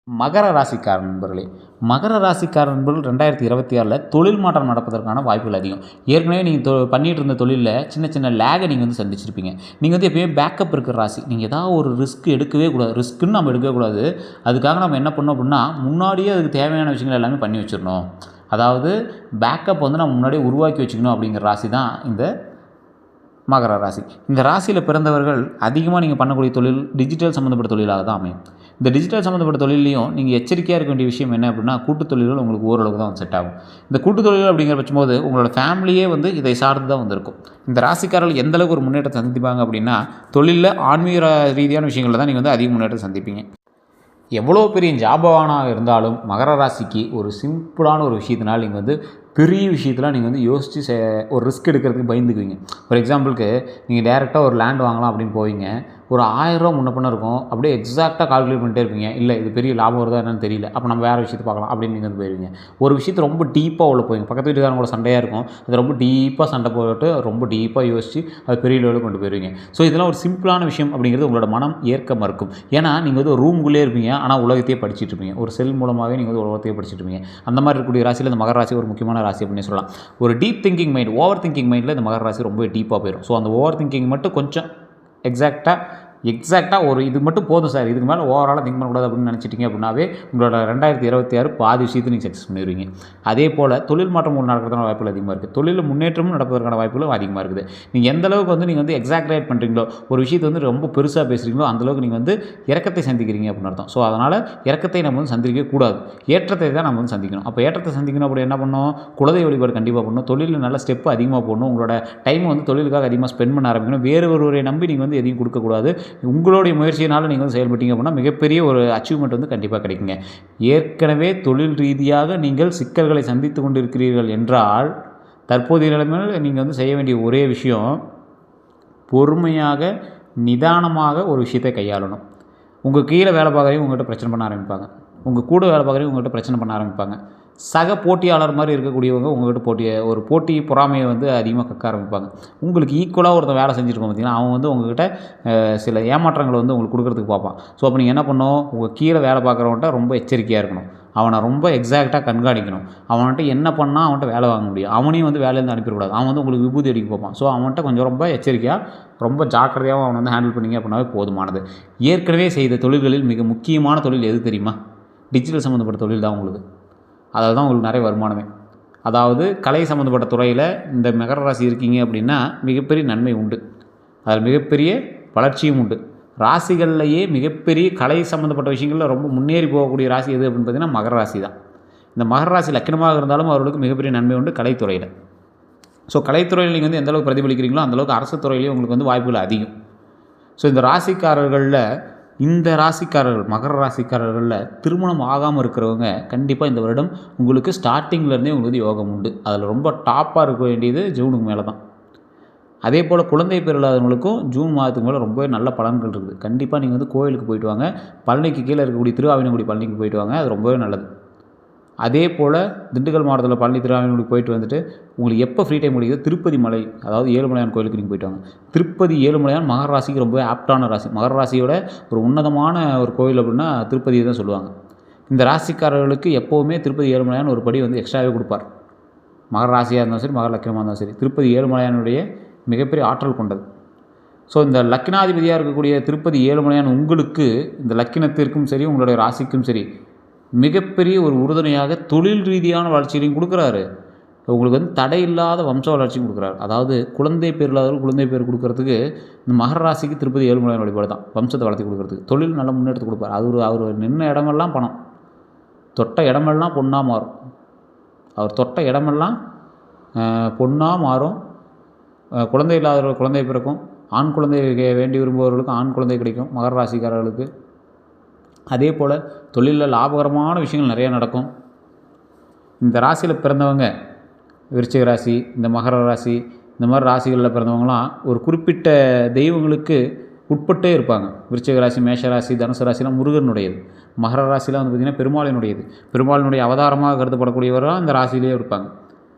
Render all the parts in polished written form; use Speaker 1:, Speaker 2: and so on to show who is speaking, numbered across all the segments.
Speaker 1: மகர ராசிக்கார நண்பர்களே, மகர ராசிக்கார நண்பர்கள் 2026ல் தொழில் மாற்றம் நடப்பதற்கான வாய்ப்புகள் அதிகம். ஏற்கனவே நீங்க பண்ணிட்டு இருந்த தொழில்ல சின்ன சின்ன லேக நீங்க சந்திச்சிருப்பீங்க. நீங்க எப்பயுமே பேக்கப் இருக்கிற ராசி. நீங்க ஏதாவது ஒரு ரிஸ்க் எடுக்கவே கூடாது. ரிஸ்க்குன்னு நம்ம எடுக்கவே கூடாது. அதுக்காக நம்ம என்ன பண்ணணும் அப்படின்னா, முன்னாடியே அதுக்கு தேவையான விஷயங்கள் எல்லாமே பண்ணி வச்சிரணும். அதாவது பேக்கப் நம்ம முன்னாடியே உருவாக்கி வச்சுக்கணும் அப்படிங்கிற ராசி தான் இந்த மகர ராசி. இந்த ராசியில் பிறந்தவர்கள் அதிகமாக நீங்கள் பண்ணக்கூடிய தொழில் டிஜிட்டல் சம்மந்தப்பட்ட தொழிலாக தான் அமையும். இந்த டிஜிட்டல் சம்மந்தப்பட்ட தொழிலையும் நீங்கள் எச்சரிக்கையாக இருக்க வேண்டிய விஷயம் என்ன அப்படின்னா, கூட்டு தொழில்கள் உங்களுக்கு ஓரளவுக்கு தான் செட் ஆகும். இந்த கூட்டு தொழில்கள் அப்படிங்கிற பட்சம்போது உங்களோட ஃபேமிலியே இதை சார்ந்து தான் வந்திருக்கும். இந்த ராசிக்காரர்கள் எந்த அளவுக்கு ஒரு முன்னேற்றத்தை சந்திப்பாங்க அப்படின்னா, தொழிலில் ஆன்மீக ரீதியான விஷயங்களில் தான் நீங்கள் அதிக முன்னேற்றத்தை சந்திப்பீங்க. எவ்வளோ பெரிய ஜாபவானாக இருந்தாலும் மகர ராசிக்கு ஒரு சிம்பிளான ஒரு விஷயத்தினால் நீங்கள் பெரிய விஷயத்தெலாம் நீங்கள் யோசித்து ஒரு ரிஸ்க் எடுக்கிறதுக்கு பயந்துக்குவீங்க. ஃபார் எக்ஸாம்பிளுக்கு நீங்கள் டேரெக்டாக ஒரு லேண்ட் வாங்கலாம் அப்படின்னு போவீங்க. ஒரு 1000 ரூபா முன்ன பின்ன இருக்கும். அப்படியே எக்ஸாக்டாக கால்குலேட் பண்ணிட்டே இருப்பீங்க. இல்லை இது பெரிய லாபம் வருதா என்னன்னு தெரியல, அப்போ நம்ம வேறு விஷயத்தை பார்க்கலாம் அப்படின்னு நீங்கள் போயிடுவீங்க. ஒரு விஷயத்தை ரொம்ப டீப்பாக உள்ள போவீங்க. பக்கத்து வீட்டுக்காரங்க கூட சண்டையாக இருக்கும். அது ரொம்ப டீப்பாக சண்டை போட்டு ரொம்ப டீப்பாக யோசித்து அது பெரிய லெவலுக்கு கொண்டு போயிடுவீங்க. ஸோ இதெல்லாம் ஒரு சிம்பிளான விஷயம் அப்படிங்கிறது உங்களோட மனம் ஏற்க மறுக்கும். ஏன்னா நீங்கள் ஒரு ரூமுக்குள்ளே இருப்பீங்க, ஆனால் உலகத்தையே படிச்சுட்டு இருப்பீங்க. ஒரு செல் மூலமாகவே நீங்கள் உலகத்தையே படிச்சுட்டு இருப்பீங்க. அந்த மாதிரி இருக்கக்கூடிய ராசியில் இந்த மகர ராசி ஒரு முக்கியமான ராசி அப்படின்னு சொல்லலாம். ஒரு deep thinking mind, over thinking மைண்டில் இந்த மகர ராசி ரொம்ப டீப்பாக போயிடும். ஸோ அந்த ஓவர் திங்கிங் மட்டும் கொஞ்சம் எக்ஸாக்டாக ஒரு இது மட்டும் போதும் சார், இதுக்கு மேலே ஓவராலாக திங்க் பண்ணக்கூடாது அப்படின்னு நினச்சிட்டிங்க அப்படின்னாவே உங்களோட 2026 பாதி விஷயத்தை நீங்கள் சக்ஸஸ் பண்ணிடுவீங்க. அதே போல் தொழில் மாற்றம் நடக்கிறதுக்கான வாய்ப்புகள் அதிகமாக இருக்குது. தொழிலில் முன்னேற்றமும் நடப்பதற்கான வாய்ப்புகளும் அதிகமாக இருக்குது. நீங்கள் எந்த அளவுக்கு நீங்கள் எக்ஸாக்ரேட் பண்ணுறீங்களோ, ஒரு விஷயத்தை ரொம்ப பெருசாக பேசுகிறீங்களோ அந்தளவுக்கு நீங்கள் இறக்கத்தை சந்திக்கிறீங்க அப்படின்னு அர்த்தம். ஸோ அதனால் இறக்கத்தை நம்ம சந்திக்கக்கூடாது, ஏற்றத்தை தான் நம்ம சந்திக்கணும். அப்போ ஏற்றத்தை சந்திக்கணும் அப்படி என்ன பண்ணணும், குலதெய்வ வழிபாடு கண்டிப்பாக பண்ணணும். தொழிலில் நல்ல ஸ்டெப்பு அதிகமாக போடணும். உங்களோட டைம் தொழிலுக்காக அதிகமாக ஸ்பெண்ட் பண்ண ஆரம்பிக்கணும். வேறு ஒருவரை நம்பி நீங்கள் எதையும் கொடுக்கக்கூடாது. உங்களுடைய முயற்சியினால் நீங்கள் செயல்பட்டீங்க அப்படின்னா மிகப்பெரிய ஒரு அச்சீவ்மெண்ட் கண்டிப்பாக கிடைக்குங்க. ஏற்கனவே தொழில் ரீதியாக நீங்கள் சிக்கல்களை சந்தித்து கொண்டு இருக்கிறீர்கள் என்றால் தற்போதைய நிலைமையில் நீங்கள் செய்ய வேண்டிய ஒரே விஷயம், பொறுமையாக நிதானமாக ஒரு விஷயத்தை கையாளணும். உங்கள் கீழே வேலை பார்க்குறவங்க உங்கள்கிட்ட பிரச்சனை பண்ண ஆரம்பிப்பாங்க. உங்கள் கூட வேலை பார்க்குறவங்க உங்கள்கிட்ட பிரச்சனை பண்ண ஆரம்பிப்பாங்க. சக போட்டியாளர் மாதிரி இருக்கக்கூடியவங்க உங்கள்கிட்ட போட்டி பொறாமையை அதிகமாக கக்க ஆரம்பிப்பாங்க. உங்களுக்கு ஈக்குவலாக ஒருத்தன் வேலை செஞ்சுருக்கோம் பார்த்திங்கன்னா, அவன் உங்கள்கிட்ட சில ஏமாற்றங்களை உங்களுக்கு கொடுக்குறதுக்கு பார்ப்பான். ஸோ அப்போ நீங்கள் என்ன பண்ணணும், உங்கள் கீழே வேலை பார்க்குறவன்ட்ட ரொம்ப எச்சரிக்கையாக இருக்கணும். அவனை ரொம்ப எக்ஸாக்டாக கண்காணிக்கணும். அவன்கிட்ட என்ன பண்ணால் அவன்கிட்ட வேலை வாங்க முடியும், அவனையும் வேலையிலேருந்து அனுப்பிடக்கூடாது. அவன் உங்களுக்கு விபூதி அடிக்க பார்ப்பான். ஸோ அவன்கிட்ட கொஞ்சம் ரொம்ப எச்சரிக்கையாக ரொம்ப ஜாக்கிரதையாக அவனை ஹேண்டில் பண்ணிங்க அப்படின்னாவே போதுமானது. ஏற்கனவே செய்த தொழில்களில் மிக முக்கியமான தொழில் எது தெரியுமா? டிஜிட்டல் சம்மந்தப்பட்ட தொழில் தான் உங்களுக்கு. அதில் தான் உங்களுக்கு நிறைய வருமானமே. அதாவது கலை சம்மந்தப்பட்ட துறையில் இந்த மகர ராசி இருக்கீங்க அப்படின்னா மிகப்பெரிய நன்மை உண்டு. அதில் மிகப்பெரிய வளர்ச்சியும் உண்டு. ராசிகள்லையே மிகப்பெரிய கலை சம்மந்தப்பட்ட விஷயங்களில் ரொம்ப முன்னேறி போகக்கூடிய ராசி எது அப்படின்னு பார்த்தீங்கன்னா மகர ராசி தான். இந்த மகர ராசி லக்கினமாக இருந்தாலும் அவர்களுக்கு மிகப்பெரிய நன்மை உண்டு கலைத்துறையில். ஸோ கலைத்துறையில் நீங்கள் எந்தளவுக்கு பிரதிபலிக்கிறீங்களோ அந்தளவுக்கு அரசு துறையிலேயே உங்களுக்கு வாய்ப்புகள் அதிகம். ஸோ இந்த ராசிக்காரர்களில் மகர ராசிக்காரர்களில் திருமணம் ஆகாமல் இருக்கிறவங்க கண்டிப்பாக இந்த வருடம் உங்களுக்கு ஸ்டார்டிங்லேருந்தே உங்களுக்கு யோகம் உண்டு. அதில் ரொம்ப டாப்பாக இருக்க வேண்டியது ஜூனுக்கு மேலே தான். அதே போல் குழந்தை பேர் இல்லாதவங்களுக்கும் ஜூன் மாதத்துக்கு மேலே ரொம்பவே நல்ல பலன்கள் இருக்குது. கண்டிப்பாக நீங்கள் கோயிலுக்கு போயிட்டு வாங்க. பழனிக்கு கீழே இருக்கக்கூடிய திருஆவினங்குடி பழனிக்கு போயிட்டு வாங்க, அது ரொம்பவே நல்லது. அதே போல் திண்டுக்கல் மாவட்டத்தில் பழனி திருஆவினங்குடி போயிட்டு வந்துட்டு உங்களுக்கு எப்போ ஃப்ரீ டைம் முடியுதோ திருப்பதி மலை, அதாவது ஏழுமலையான் கோயிலுக்கு நீங்கள் போயிட்டு வாங்க. திருப்பதி ஏழுமலையான் மகர ராசிக்கு ரொம்பவே ஆப்டான ராசி. மகர ராசியோட ஒரு உன்னதமான ஒரு கோயில் அப்படின்னா திருப்பதியை தான் சொல்லுவாங்க. இந்த ராசிக்காரர்களுக்கு எப்போவுமே திருப்பதி ஏழுமலையான் ஒரு படி எக்ஸ்ட்ராவே கொடுப்பார். மகர ராசியாக இருந்தாலும் சரி, மகர லக்கினமாக இருந்தாலும் சரி, திருப்பதி ஏழுமலையானுடைய மிகப்பெரிய ஆற்றல் கொண்டது. ஸோ இந்த லக்கினாதிபதியாக இருக்கக்கூடிய திருப்பதி ஏழுமலையான் உங்களுக்கு இந்த லக்கினத்திற்கும் சரி உங்களுடைய ராசிக்கும் சரி மிகப்பெரிய ஒரு உறுதுணையாக தொழில் ரீதியான வளர்ச்சியிலையும் கொடுக்குறாரு. உங்களுக்கு தடை இல்லாத வம்ச வளர்ச்சியும் கொடுக்குறாரு. அதாவது குழந்தை பேர் இல்லாதவர்கள் குழந்தை பேர் கொடுக்கறதுக்கு இந்த மகர ராசிக்கு திருப்பதி ஏழுமலையான் வழிபாடு தான் வம்சத்தை வளர்த்தி கொடுக்குறதுக்கு. தொழில் நல்ல முன்னேற்றத்தை கொடுப்பார். அவர் நின்ன இடமெல்லாம் பணம், தொட்ட இடமெல்லாம் பொண்ணாக மாறும். அவர் தொட்ட இடமெல்லாம் பொண்ணாக மாறும். குழந்தை இல்லாதவர்கள் குழந்தை பிறக்கும். ஆண் குழந்தை வேண்டி விரும்புபவர்களுக்கு ஆண் குழந்தை கிடைக்கும் மகர ராசிக்காரர்களுக்கு. அதே போல் தொழிலில் லாபகரமான விஷயங்கள் நிறையா நடக்கும். இந்த ராசியில் பிறந்தவங்க விருச்சிக ராசி, இந்த மகர ராசி, இந்த மாதிரி ராசிகளில் பிறந்தவங்களாம் ஒரு குறிப்பிட்ட தெய்வங்களுக்கு உட்பட்டே இருப்பாங்க. விருச்சிக ராசி, மேஷ ராசி, தனுசு ராசிலாம் முருகனுடையது. மகர ராசிலாம் பார்த்திங்கன்னா பெருமாளினுடையது. பெருமாளினுடைய அவதாரமாக கருதப்படக்கூடியவராக இந்த ராசியிலே இருப்பாங்க.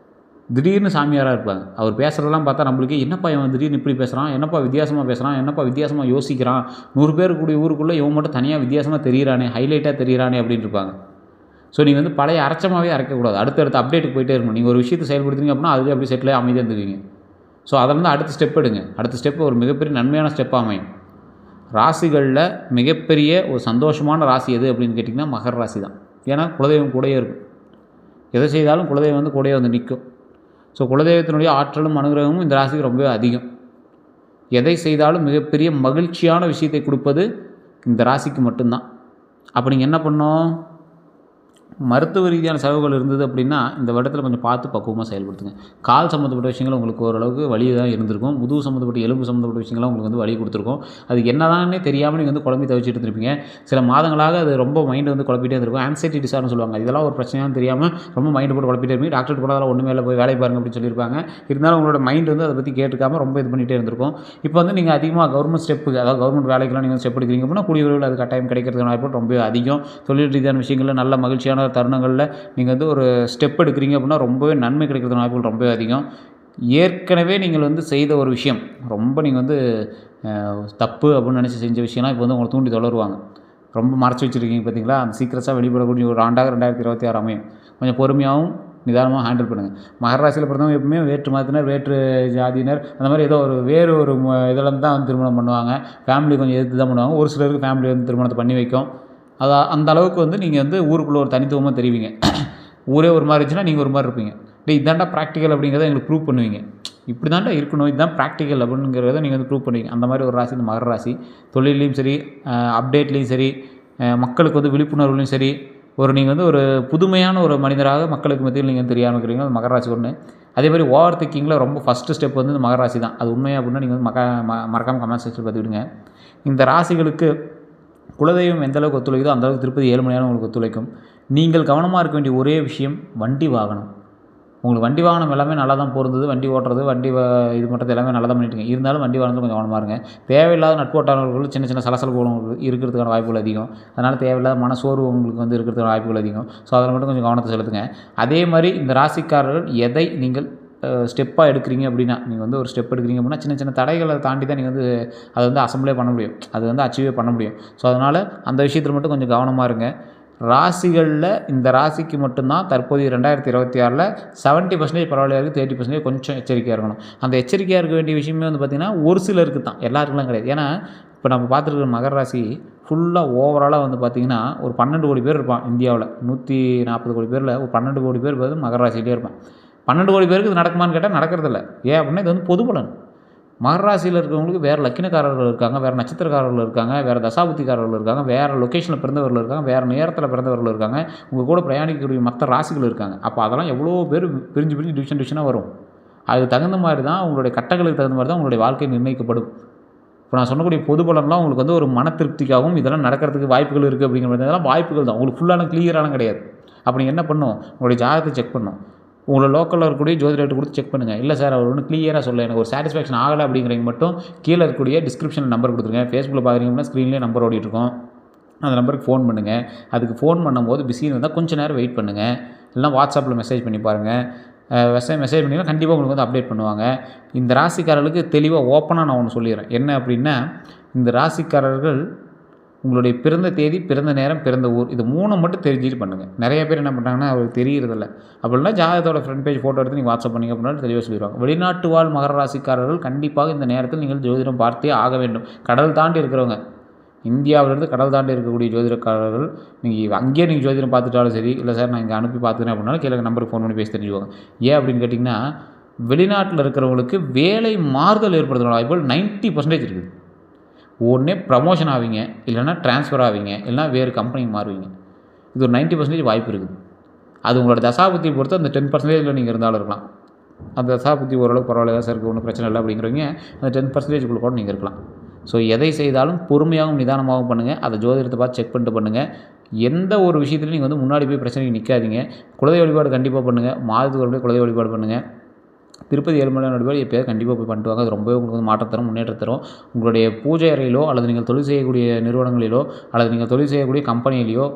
Speaker 1: திடீர்னு சாமியாராக இருப்பாங்க. அவர் பேசுகிறதெல்லாம் பார்த்தா நம்மளுக்கே என்னப்பா இவன் திடீர்னு இப்படி பேசுகிறான், என்னப்பா வித்தியாசமாக பேசுகிறான், என்னப்பா வித்தியாசமாக யோசிக்கிறான், 100 பேர் கூடிய ஊருக்குள்ளே இவன் மட்டும் தனியாக வித்தியாசமாக தெரியிறானே, ஹைலைட்டாக தெரியிறானே அப்படின்னு இருப்பாங்க. ஸோ நீங்கள் வந்து பழைய அரைச்சமாகவே அரைக்கக்கூடாது. அடுத்தடுத்த அப்டேட்டுக்கு போயிட்டே இருக்கணும். நீங்கள் ஒரு விஷயத்தை செயல்படுத்துறீங்க அப்படின்னா அதுவே அப்படியே செட்டில் அமைதியாக இருந்துக்குவீங்க. ஸோ அதிலேருந்து அடுத்த ஸ்டெப் எடுங்க. அடுத்த ஸ்டெப் ஒரு மிகப்பெரிய நன்மையான ஸ்டெப்பாக அமையும். ராசிகளில் மிகப்பெரிய ஒரு சந்தோஷமான ராசி எது அப்படின்னு கேட்டிங்கன்னா மகர ராசி தான். ஏன்னா குலதெய்வம் கூடயே இருக்கும். எதை செய்தாலும் குலதெய்வம் வந்து கூடயே வந்து நிற்கும். ஸோ குலதெய்வத்தினுடைய ஆற்றலும் அனுகிரகமும் இந்த ராசிக்கு ரொம்பவே அதிகம். எதை செய்தாலும் மிகப்பெரிய மகிழ்ச்சியான விஷயத்தை கொடுப்பது இந்த ராசிக்கு மட்டும்தான். அப்போ நீங்கள் என்ன பண்ணணும், மருத்துவ ரீதியான செலவுகள் இருந்தது அப்படின்னா இந்த வருடத்தில் கொஞ்சம் பார்த்து பக்குவமாக செயல்படுத்துங்க. கால் சம்மந்தப்பட்ட விஷயங்கள் உங்களுக்கு ஓரளவுக்கு வலி தான் இருந்திருக்கும். முதுகு சம்மந்தப்பட்ட எலும்பு சம்மந்தப்பட்ட விஷயங்கள்லாம் உங்களுக்கு வந்து வலி கொடுத்துருக்கும். அது என்னதானே தெரியாமல் நீங்கள் வந்து குழம்பி தவிச்சிட்டு இருந்திருப்பீங்க. சில மாதங்களாக அது ரொம்ப மைண்டு வந்து குழப்பிட்டே இருந்திருக்கும். ஆன்சைட்டி டிசார்னு சொல்லுவாங்க. இதெல்லாம் ஒரு பிரச்சனையானு தெரியாமல் ரொம்ப மைண்டு போட்டு குழப்பிட்டே இருப்பீங்க. டாக்டர் கூட அதெல்லாம் ஒன்றுமே இல்லை, போய் வேலை பாருங்க அப்படின்னு சொல்லியிருப்பாங்க. இருந்தாலும் உங்களோட மைண்டு வந்து அதை பற்றி கேட்டுக்காமல் ரொம்ப இது பண்ணிகிட்டே இருந்திருக்கும். இப்போ வந்து நீங்கள் அதிகமாக கவர்மெண்ட் ஸ்டெப்புக்கு, அதாவது கவர்மெண்ட் வேலைக்கெல்லாம் நீங்கள் ஸ்டெப் எடுக்கிறீங்க அப்படின்னா கூடிய விரைவில் அது கட்டாயம் கிடைக்கிறதுக்கான வாய்ப்பு ரொம்ப அதிகம். தொழில் ரீதியான விஷயங்களில் நல்ல மகிழ்ச்சியான தருணங்களில் நீங்கள் வந்து ஒரு ஸ்டெப் எடுக்கிறீங்க அப்படின்னா ரொம்பவே நன்மை கிடைக்கிறதுக்கான வாய்ப்புகள் ரொம்பவே அதிகம். ஏற்கனவே நீங்கள் வந்து செய்த ஒரு விஷயம் ரொம்ப நீங்கள் வந்து தப்பு அப்படின்னு நினச்சி செஞ்ச விஷயம்லாம் இப்போ வந்து உங்களை தூண்டி தொடருவாங்க. ரொம்ப மறைச்சி வச்சுருக்கீங்க பார்த்தீங்களா, அந்த சீக்கிரஸாக வெளிப்படக்கூடிய ஒரு ஆண்டாக 2026 அமையும். கொஞ்சம் பொறுமையாகவும் நிதானமாக ஹேண்டில் பண்ணுங்கள். மகர ராசியில் பிறந்தவங்க எப்பவுமே வேற்று மதத்தினர், வேற்று ஜாதியினர், அந்த மாதிரி ஏதோ ஒரு வேறு ஒரு இதில் தான் வந்து திருமணம் பண்ணுவாங்க. ஃபேமிலி கொஞ்சம் எதிர்த்து தான் பண்ணுவாங்க. ஒரு சிலருக்கு ஃபேமிலி வந்து திருமணத்தை பண்ணி வைக்கும். அந்த அளவுக்கு வந்து நீங்கள் வந்து ஊருக்குள்ளே ஒரு தனித்துவமாக தெரிவிங்க. ஊரே ஒரு மாதிரி இருந்துச்சுன்னா நீங்கள் ஒரு மாதிரி இருப்பீங்க. இதாண்டா ப்ராக்டிக்கல் அப்படிங்கிறத எங்களுக்கு ப்ரூவ் பண்ணுவீங்க. இப்படி தாண்டா இருக்கணும், இதுதான் ப்ராக்டிக்கல் அப்படிங்கிறத நீங்கள் வந்து ப்ரூவ் பண்ணுவீங்க. அந்த மாதிரி ஒரு ராசி இந்த மகர ராசி. தொழிலையும் சரி, அப்டேட்லேயும் சரி, மக்களுக்கு வந்து விழிப்புணர்வுலையும் சரி, நீங்கள் வந்து ஒரு புதுமையான ஒரு மனிதராக மக்களுக்கு மத்தியில் நீங்கள் தெரிய ஆரம்பிக்கிறீங்க. அது மகர ராசி ஒன்று. அதே மாதிரி ஓவர் திங்கிங்கில் ரொம்ப ஃபஸ்ட்டு ஸ்டெப் வந்து இந்த மகர ராசி தான். அது உண்மையாக அப்படின்னா நீங்கள் வந்து மறக்காமல் கமெண்ட் செக்ஷனில் பார்த்துக்கிடுங்க. இந்த ராசிகளுக்கு குலதெய்வம் எந்த அளவுக்கு ஒத்துழைக்குதோ அந்தளவுக்கு திருப்பதி 7 மணி நேரம் உங்களுக்கு ஒத்துழைக்கும். நீங்கள் கவனமாக இருக்க வேண்டிய ஒரே விஷயம் வண்டி வாகனம். உங்களுக்கு வண்டி வாகனம் எல்லாமே நல்லா தான் பொருந்தது. வண்டி ஓட்டுறது, இது பண்ணுறது எல்லாமே நல்லா தான் பண்ணிட்டுருங்க. இருந்தாலும் வண்டி வாகனத்தில் கொஞ்சம் கவனமாக இருங்க. தேவையில்லாத நட்போட்டாளர்கள் சின்ன சின்ன சலசலப்புகள் இருக்கிறதுக்கான வாய்ப்புகள் அதிகம். அதனால் தேவையில்லாத மனசோர்வு உங்களுக்கு வந்து இருக்கிறதுக்கான வாய்ப்புகள் அதிகம். ஸோ அதில் மட்டும் கொஞ்சம் கவனத்தை செலுத்துங்க. அதே மாதிரி இந்த ராசிக்காரர்கள் எதை நீங்கள் ஸ்டெப்பாக எடுக்கிறீங்க அப்படின்னா, நீங்கள் வந்து ஒரு ஸ்டெப் எடுக்கிறீங்க அப்படின்னா சின்ன சின்ன தடைகளை தாண்டி தான் நீங்கள் வந்து அதை வந்து அசம்பிளே பண்ண முடியும். அது வந்து அச்சீவே பண்ண முடியும். ஸோ அதனால் அந்த விஷயத்தில் மட்டும் கொஞ்சம் கவனமாக இருங்க. ராசிகளில் இந்த ராசிக்கு மட்டும்தான் தற்போதைய 2026ல் 70% பரவாயில்லையா இருக்குது, 30% கொஞ்சம் எச்சரிக்கையாக இருக்கணும். அந்த எச்சரிக்கையாக இருக்க வேண்டிய விஷயமே வந்து பார்த்திங்கன்னா ஒரு சிலருக்கு தான், எல்லாருக்குலாம் கிடையாது. ஏன்னா இப்போ நம்ம பார்த்துருக்குற மகர ராசி ஃபுல்லாக ஓவராலாக வந்து பார்த்திங்கன்னா ஒரு 12 கோடி பேர் இருப்பான் இந்தியாவில். 140 கோடி பேரில் ஒரு 12 கோடி பேர் வந்து மகர ராசியிலே இருப்பான். 12 கோடி பேருக்கு இது நடக்குமான்னு கேட்டால் நடக்கிறதில்ல. ஏன் அப்படின்னா இது வந்து பொது பலன். மகர ராசியில் இருக்கிறவங்களுக்கு வேறு லக்கினக்காரர்கள் இருக்காங்க, வேறு நட்சத்திரக்காரர்கள் இருக்காங்க, வேறு தசாபுத்திக்காரர்கள் இருக்காங்க, வேறு லொக்கேஷனில் பிறந்தவர்கள் இருக்காங்க, வேறு நேரத்தில் பிறந்தவர்கள் இருக்காங்க, உங்கள் கூட பிரயாணிக்கக்கூடிய மற்ற ராசிகள் இருக்காங்க. அப்போ அதெல்லாம் எவ்வளோ பேர் பிரிஞ்சு டிவிஷனாக வரும். அதுக்கு தகுந்த மாதிரி தான் உங்களுடைய கட்டங்களுக்கு தகுந்த மாதிரி தான் உங்களுடைய வாழ்க்கை நிர்ணயிக்கப்படும். இப்போ நான் சொன்னக்கூடிய பொது பலன்லாம் உங்களுக்கு வந்து ஒரு மன திருப்திக்காகவும் இதெல்லாம் நடக்கிறதுக்கு வாய்ப்புகள் இருக்குது அப்படிங்கிற இதெல்லாம் வாய்ப்புகள் தான். உங்களுக்கு ஃபுல்லான கிளியரான கிடையாது. அப்போ நீங்கள் என்ன பண்ணணும், உங்களுடைய ஜாதகத்தை செக் பண்ணணும். உங்களை லோக்கலில் இருக்கக்கூடிய ஜோதிடர்கிட்ட கொடுத்து செக் பண்ணுங்கள். இல்லை சார் அவர் ஒன்றும் கிளியராக சொல்ல, எனக்கு ஒரு சாட்டிஸ்ஃபேக்ஷன் ஆகலை அப்படிங்கிறவங்க மட்டும் கீழே இருக்கக்கூடிய டிஸ்கிரிப்ஷனில் நம்பர் கொடுத்துருங்க. ஃபேஸ்புக்கில் பார்க்குறீங்கன்னா ஸ்க்ரீன்லேயே நம்பர் ஓடிட்டுருக்கோம். அந்த நம்பருக்கு ஃபோன் பண்ணுங்கள். அதுக்கு ஃபோன் பண்ணும்போது பிஸின்னு வந்தால் கொஞ்சம் நேரம் வெயிட் பண்ணுங்கள். இல்லைனா வாட்ஸ்அப்பில் மெசேஜ் பண்ணி பாருங்கள். மெசேஜ் பண்ணிங்கன்னா கண்டிப்பாக உங்களுக்கு வந்து அப்டேட் பண்ணுவாங்க. இந்த ராசிக்காரர்களுக்கு தெளிவாக ஓப்பனாக நான் ஒன்று சொல்லிடுறேன். என்ன அப்படின்னா, இந்த ராசிக்காரர்கள் உங்களுடைய பிறந்த தேதி, பிறந்த நேரம், பிறந்த ஊர், இது 3 மட்டும் தெரிஞ்சுட்டு பண்ணுங்கள். நிறைய பேர் என்ன பண்ணுறாங்கன்னா அவருக்கு தெரியறதில்ல. அப்படின்னா ஜாதகத்தோட ஃப்ரண்ட் பேஜ் ஃபோட்டோ எடுத்து நீங்கள் வாட்ஸ்அப் பண்ணிங்க அப்படின்னா தெளிவாக சொல்லிடுவாங்க. வெளிநாட்டு வாழ் மகர ராசிக்காரர்கள் கண்டிப்பாக இந்த நேரத்தில் நீங்கள் ஜோதிடம் பார்த்தே ஆக வேண்டும். கடல் தாண்டி இருக்கிறவங்க, இந்தியாவிலேருந்து கடல் தாண்டி இருக்கக்கூடிய ஜோதிடக்காரர்கள், அங்கேயே நீங்கள் ஜோதிடம் பார்த்துட்டாலும் சரி, இல்லை சார் நான் இங்கே அனுப்பி பார்த்துக்கிறேன் அப்படின்னாலும் கீழே நம்பருக்கு ஃபோன் பண்ணி பேசி தெரிஞ்சுக்குவாங்க. ஏன் அப்படின்னு கேட்டிங்கன்னா, வெளிநாட்டில் இருக்கிறவங்களுக்கு வேலை மாறுதல் ஏற்படுத்துகிற வாய்ப்புகள் 90% இருக்குது. ஒன்றே ப்ரமோஷன் ஆவீங்க, இல்லைனா ட்ரான்ஸ்ஃபர் ஆவீங்க, இல்லைனா வேறு கம்பெனிக்கு மாறுவீங்க. இது ஒரு 90% வாய்ப்பு இருக்குது. அது உங்களோட தசாபுத்தியை பொறுத்து அந்த 10%ல் நீங்கள் இருந்தாலும் இருக்கலாம். அந்த தசாபுத்தி ஓரளவுக்கு பரவாயில்ல சார், இருக்குது ஒன்றும் பிரச்சனை இல்லை அப்படிங்கிறவங்க அந்த 10%க்குள்ளே கூட நீங்கள் இருக்கலாம். ஸோ எதை செய்தாலும் பொறுமையாகவும் நிதானமாகவும் பண்ணுங்கள். அதை ஜோதிடத்தை பார்த்து செக் பண்ணிட்டு பண்ணுங்கள். எந்த ஒரு விஷயத்துலையும் நீங்கள் வந்து முன்னாடி போய் பிரச்சனைக்கு நிற்காதீங்க. குலதெய்வ வழிபாடு கண்டிப்பாக பண்ணுங்கள். மாதத்துக்கு ஒரு குலதெய்வ வழிபாடு பண்ணுங்கள். திருப்பதி ஏழுமலையான் வழிபாடு எப்போயாவது கண்டிப்பாக போய் பண்ணிட்டு வாங்க. அது ரொம்பவே உங்களுக்கு வந்து மாற்றம் தரும், முன்னேற்றம் தரும். உங்களுடைய பூஜை அறையிலோ அல்லது நீங்கள் தொழில் செய்யக்கூடிய நிறுவனங்களிலோ அல்லது நீங்கள் தொழில் செய்யக்கூடிய கம்பெனியிலையோ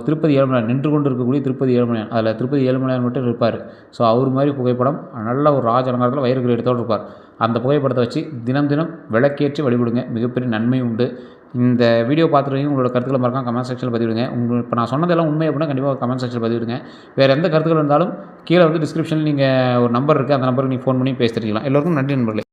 Speaker 1: திருப்பதி ஏழுமலையான் நின்று கொண்டு இருக்கக்கூடிய திருப்பதி ஏழுமலையான், அதில் திருப்பதி ஏழுமலையான் மட்டும் இருப்பார். ஸோ அவர் மாதிரி புகைப்படம் நல்ல ஒரு ராஜ அலங்காரத்தில் வைர கிரீடத்தோடு இருப்பார். அந்த புகைப்படத்தை வச்சு தினம் தினம் விளக்கேற்றி வழிபடுங்க. மிகப்பெரிய நன்மை உண்டு. இந்த வீடியோ பார்த்துருக்கீங்க. உங்களோட கருத்துக்களை மறக்காம கமெண்ட் செக்ஷனில் பதிவிடுங்க. இப்போ நான் சொன்னதெல்லாம் உண்மை அப்படின்னா கண்டிப்பாக கமெண்ட் செக்ஷனில் பதிவிடுங்க. வேறு எந்த கருத்துக்கள் இருந்தாலும் கீழே வந்து டிஸ்கிரிப்ஷனில் நீங்கள் ஒரு நம்பர் இருக்குது, அந்த நம்பருக்கு நீங்கள் ஃபோன் பண்ணி பேசி தெரிஞ்சுக்கலாம். எல்லோருக்கும் நன்றி நண்பர்களே.